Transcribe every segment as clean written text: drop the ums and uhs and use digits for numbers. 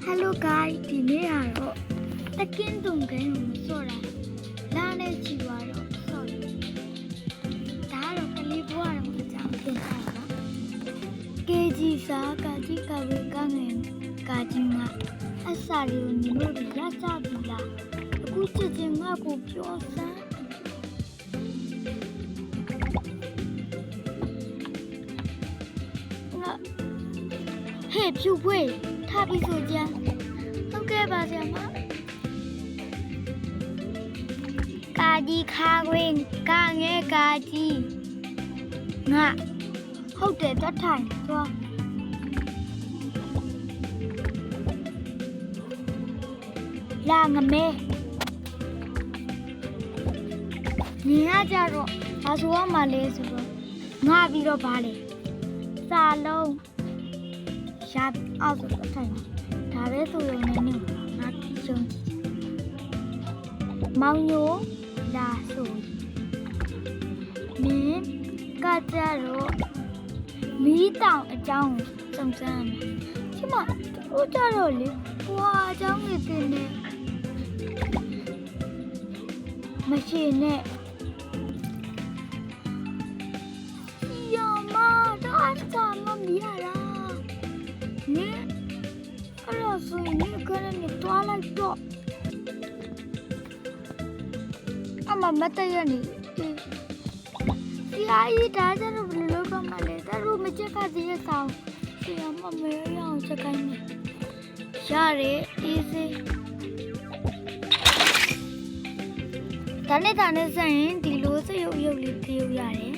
Hello guys ဒီနေ့ကတော့တကင်းတုံကင်းကိုမစော့တာလာနဲ့ချီသွားတော့စော့တယ်ဒါကတော့ကလေးဘွားတော့မကြောက်သင်တာပါ KG စာကာကြီးကဝေကငယ်ကာကြီးမှာအစာတွေကိုညီတို့တွေရကြပြီလားအခုချက်ချင်းငါ့ကိုပြောစမ်းဟဲ့ဖြူဖွေးထားပြီးဆိုကြဟုတ်ကဲ့ပါဆရာမကာကြီးခါခွင်ကငဲကာကြီးငါဟုတ်တယ်တော့ထိုင်သွားလာငမဲညီကကြတော့ဘာဆိုရမှာလဲဆိုတော့ငါပြီးတော့ဗားလေစာလုံးရှာအောက်ဆိုတော့ထိုင်ဒါပဲဆိုရုံနဲ့နေငါကြုံကြည့်မောင်ညိုလာဆိုမင်းကကြတော့မီးတောင်အကြောင်းစုံစမ်းမယ်ချစ်မတို့ကြတော့လေဟွာအကြောင်းကြီးတင်နေမရှိနဲ့ယမတော့အချမ်းမမီးရလားနင်အဲ့တော့ဆိုရင်ဒီကနေ့နဲ့တွားလိုက်တော့အမမတည့်ရနေဒီအကြီးဒါကြတော့ဘယ်လိုလုပ်တော့မှလဲဒါတို့မချက်ကစီရဆောင်ဆရာမမေးရအောင်ချက်ခိုင်းမယ်ရတယ် easy ဒါနဲ့ဆိုင်ရင်ဒီလိုစရုပ်ရုပ်လေးတည်ရရတယ်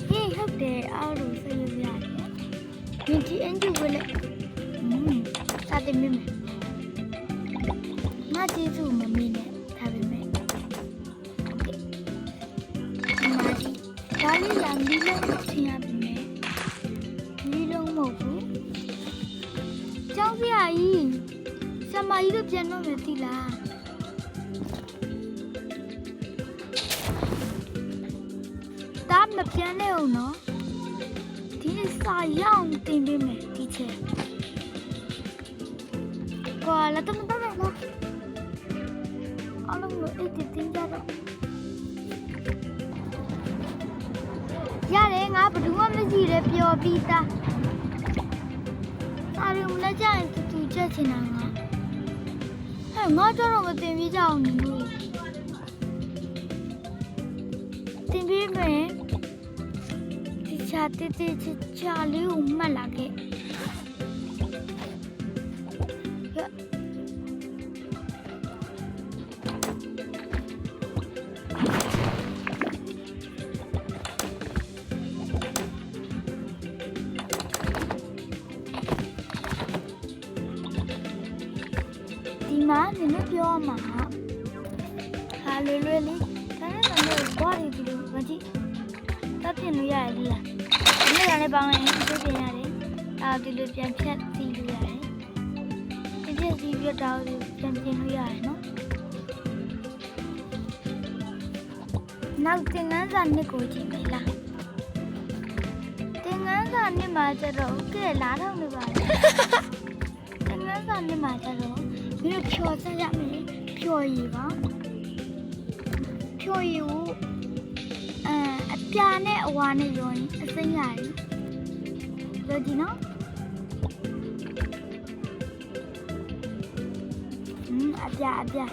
ဟေးဟုတ်တယ်အားလို့စရုပ်ရတယ်ဒီအင်ဂျီဝဲလေစာတင်မိမယ်ငါကျေးဇူးမမေးနဲ့ဒါပဲမဲ့ဒါလေးလာမီးလုံးထင်ရပြီမဲ့မီးလုံးမဟုတ်ဘူးကျောင်းစရာကြီးဆမကြီးတို့ပြန်တော့မယ်သိလားဒါမပြန်နဲ့အောင်နော်ဒီစာရအောင်တင်ပေးမယ်ဒီချက်ကွာလာတော့မတော့လားအားလုံးကိုအဲ့ဒီတင်ကြတော့ရတယ်ငါဘယ်သူမှမရှိလဲပျော်ပြီးသားစာရုံလက်ကြရင်တူချက်ချင်တာငါဟဲ့ငါကြတော့မတင်ပြကြအောင်နေလို့တင်ပြမယ်ဒီချာတေးတေးချာလေးကိုမှတ်လာခဲ့ဒီမှာနင်ပြောမှာဟာလွယ်လွယ်လေးဒါနဲ့တော့ဘာတွေဒီလိုမကြည့်တပ်ပြင်လို့ရတယ်ဒီလားဒီနေ့လည်းပေါင်းရင်သိပြင်ရတယ်ဒီလိုပြန်ဖြတ်စီလို့ရတယ်ဒီပြည့်စီပြတော့ပြန်ပြင်လို့ရတယ်နော်နောက်တင်ငန်းစာနှစ်ကိုကြည့်မယ်လားတင်ငန်းစာနှစ်မှာကျတော့ကဲလာတော့နေပါလေတင်ငန်းစာနှစ်မှာကျတော့မင်းဖြောစရမယ်ဖြောရည်ပါဖြောရည်ကိုအပြာနဲ့အဝါနဲ့ရောရင်အစိမ်းရတယ်ပြောကြည့်နော်အပြာ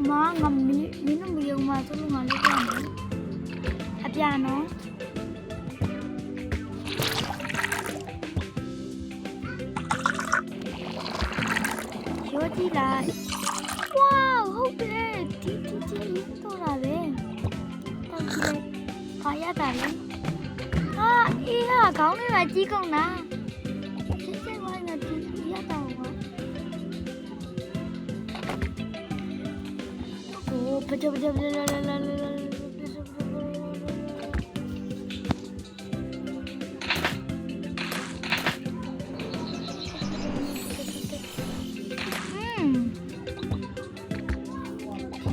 ငါမင်းတို့မယုံမှသူတို့ငါလုပ်ရမယ်အပြာနော်ပြောကြည့်လိုက်ဝေါဟုတ်တယ်ဒီတော့လာပဲတောက်ကြည့်လိုက်ခါရတာလေဟာအေးဟာခေါင်းလေးကကြီးကုန်တာစစ်ဝိုင်းကဒီရတာဟောကိုပကြလာ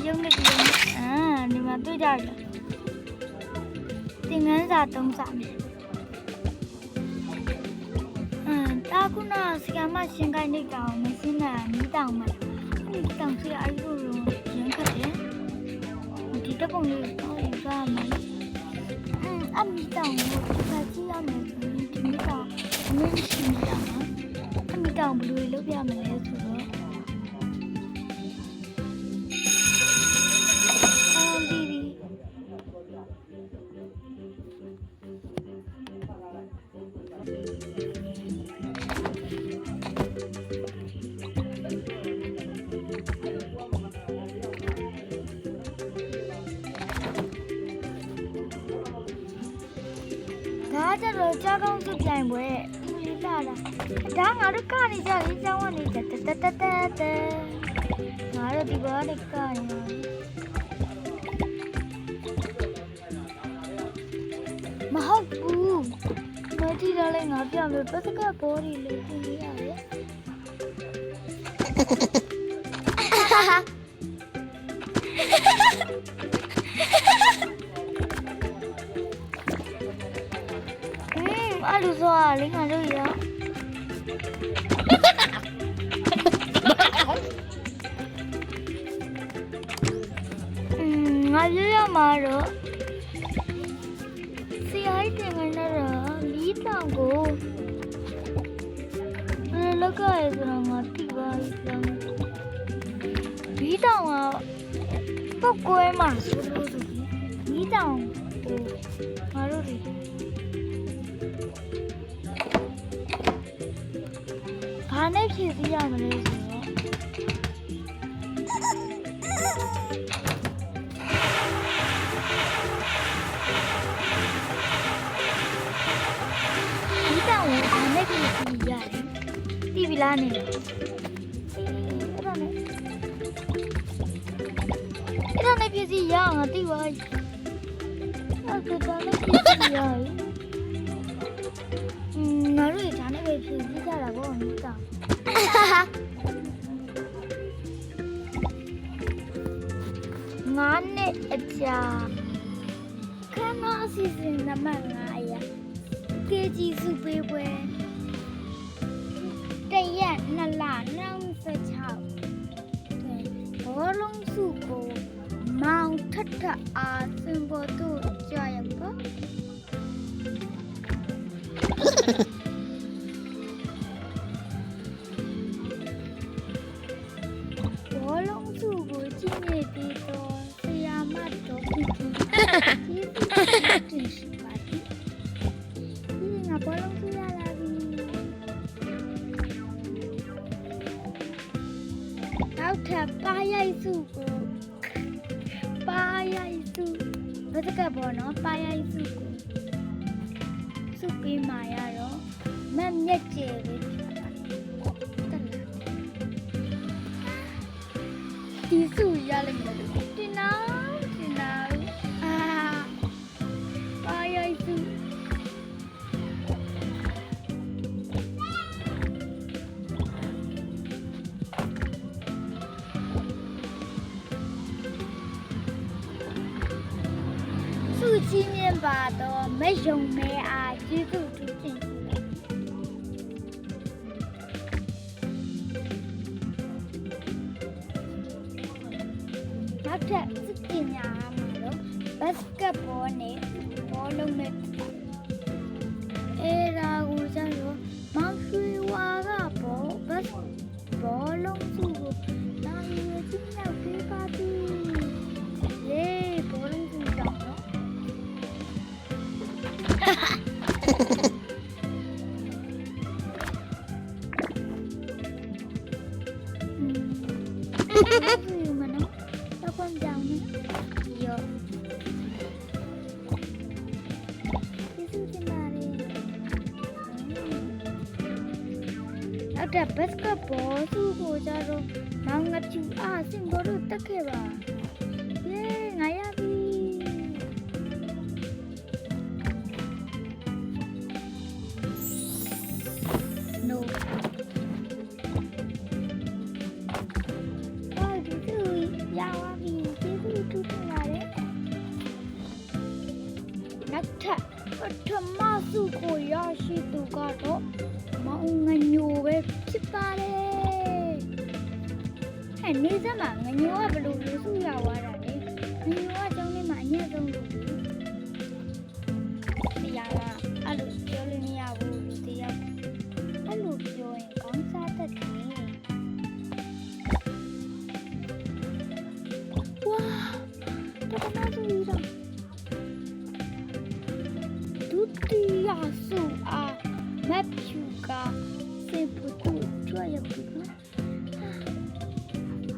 ရုံးနေဒီမှာတွေ့ကြတယ်တင်ငန်းစာသုံးစာမယ် ဒါခုနစကမရှင်းကိုင်းနေတာမရှင်းတာနီးတောင်မှာနီးတောင်စီအဲ့လိုရင်းခတ်တယ်ဒီတပုံလေးတော့ယူရမယ်အမီတောင်ကိုပတ်ကြည့်ရမယ်ဆိုရင်ဒီနီးတောင်အမင်းရှင်းနေတာမှာအမီတောင်ဘယ်လိုလုပ်ပြမလဲဆိုတော့ဒါကြတော့ကြောက်ကောင်းစုပြိုင်ပွဲဒီလာတာဒါငါတို့ကနေကြလေးကျောင်းကနေတက်ငါတို့ဒီဘောကနေကနေမဟုတ်ဘူးမတီးတော့လည်းငါပြမယ်ပတ်စကဘောဒီလေးပြင်ရရတယ်အဲ့လိုဆိုရလေငါတို့ရငါရမှာတော့စီအိုက်တင်နေတာလီတောင်ကိုလောက်ကရဆိုတော့ငါတိပါလီတောင်ကပုတ်ကွဲမှာဆိုလို့ဆိုပြီးလီတောင်ကိုငါတို့တွေဘာနဲ့ဖြည့်စည်းရမလဲဆိုတော့ဒီတောင်ကိုဘာနဲ့ဖြည့်စည်းရလဲတိပြီလားနေအဲ့ဒါနဲ့ဖြည့်စည်းရအောင်ငါတိပါအဲ့ဒါနဲ့ဖြည့်စည်းရအောင်ငါတို့ဒါနဲ့ပဲဖြည့်စည်းကြတာပေါ့မိတောင်ငါနဲ့အကြာခမ်းမအစီအစဉ်နံပါတ်900 KG စုပေးပွဲတရက်2လ26ဘောလုံးစုကိုမောင်ထထအားစင်ပေါ်တို့ကြာရပါဘောလုံးစုကိုကြည့်နေပြီးတော့ဆရာမတော်ပြီဒီရှိပါတယ်ဒီငါဘောလုံးစုရလာပြီနောက်ထပ်ပါရိုက်စုကိုပါရိုက်စုဘယ်တကဘောနော်ပါရိုက်စုကိုစုပေးมาရတော့မက်မြက်ကျယ်လေးဒီစုရလိမ့်မယ်တင်နာပါရိုက်စုစုချင်းမြင်ပါတော့မယုံမဲအားကျေးဇူးတူတင်နောက်ထပ်စပင်ညာမှာတော့ဘတ်စကတ်ဘောနဲ့ဘောလုံးနဲ့အဲ့ဒါကိုကျတော့မောင်ရွှေဝါကဘောလုံးစုကိုနိုင်ရချင်းရောက်ပေးပါပြီလေဘောလုံးစုတော့နော်တဲ့ဘတ်စကတ်ဘောစုကိုကြတော့မောင်ငချူအားစင်ဘောတို့တက်ခဲ့ပါယေးငါရပြီနိုအော်ဒီသူရပါပြီကျေးဇူးတူတင်ပါတယ်နောက်ထပ်ပထမစုကိုရရှိသူကတော့ မောင်ငညိုပဲဖြစ်ပါတယ်ဟဲ့နေစမ်းမှာငညိုကဘယ်လိုလဲစုရသွားတာလဲငညိုကကျောင်းထဲမှာအညံ့ဆုံးလို့တရားကအဲ့လိုပြောလို့မရဘူးလူတရားအဲ့လိုပြောရင်ကောင်းစားတတ်တယ်ဝါတော့မဆိုးရဒုတိယစုအားမက်ဖြူကစေပကူကြွရပြီ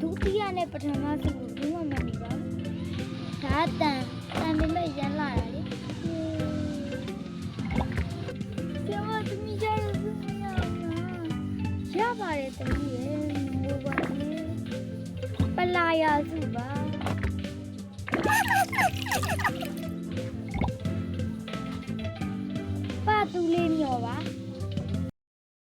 ဒုတိယနဲ့ပထမစုကိုဘူးမှမနေပါဘူးဒါတန်ပေမဲ့ရန်လာတာလေပြောမသမီးကြရစုမရဘူးရပါတယ်သမီးရဲ့ဟိုပါလေပလာယာစုပါပါတူလေးမျောပါ